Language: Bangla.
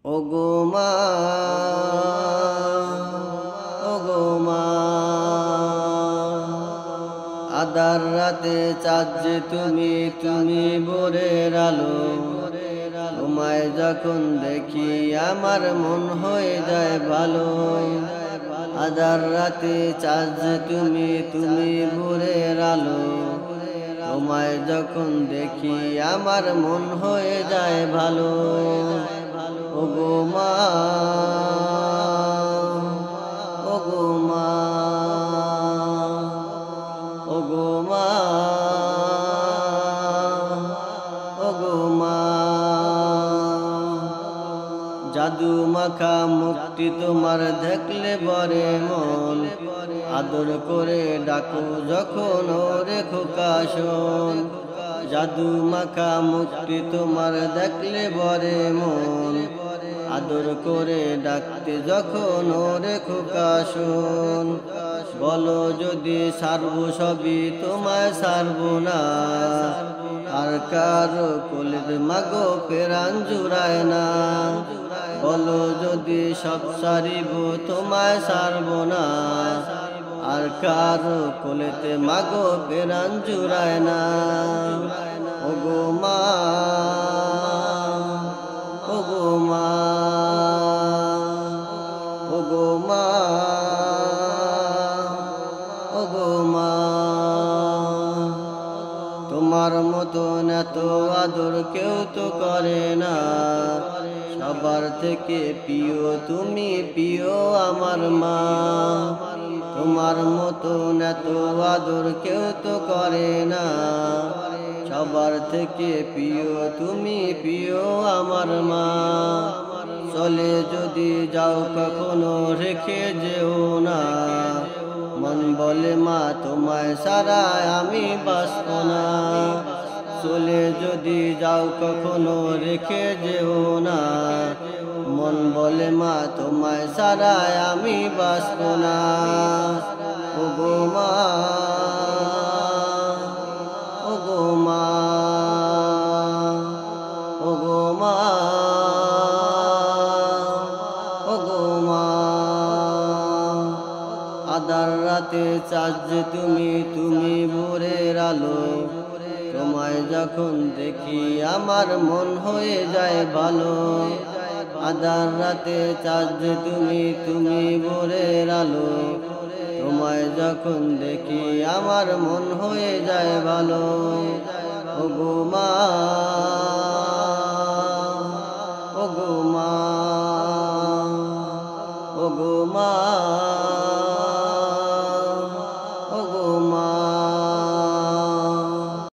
ওগো মা, ওগো মা, আধার রাতে চাঁদ যে তুমি, তুমি ভোরের আলো। তোমায় যখন দেখি আমার মন হয়ে যায় ভালো। আধার রাতে চাঁদ যে তুমি, তুমি ভোরের আলো। তোমায় যখন দেখি আমার মন হয়ে যায় ভালো। ওগো মা, ওগো মা, ওগো মা, ওগো মা, জাদু মাখা মুক্তি তোমার দেখলে বরে মন। আদর করে ডাকো যখন ওরে খোকা শোন। জাদু মাখা মুক্তি তোমার দেখলে বরে মন। আদর করে ডাকতে যখন ওরে খোকা শোন। বলো যদি সারবো সবই তোমায় সারবো না। আর কারো কোলের মাগো প্রাণ জুড়ায় না। বলো যদি সব সারিব তোমায় সারবো না। আর কারো কোলেতে মাগো প্রাণ জুড়ায় না। ওগো মা, ওগো মা, ওগো মা, ওগো মা, তোমার মতন এত আদর কেউ তো করে না। সবার থেকে প্রিয় তুমি, প্রিয় আমার মা। তোমার মতন এত আদর কেউ তো করে না। সবার থেকে প্রিয় তুমি, প্রিয় আমার মা। চলে যদি যাও কখনো রেখে যেও না। মন বলে মা তোমায় ছাড়া আমি বাঁচব না। চলে যদি যাও কখনো রেখে যেও না। মন বলে মা তোমায় ছাড়া আমি বাঁচব না। ওগো মা, ওগো মা, ওগো মা, ওগো মা, আধার রাতে চাঁদ যে তুমি, তুমি ভোরের আলো। তোমায় যখন দেখি আমার মন হয়ে যায় ভালো। আধার রাতে চাঁদ যে তুমি, তুমি ভোরের আলো। তোমায় যখন দেখি আমার মন হয়ে যায় ভালো। ওগো মা।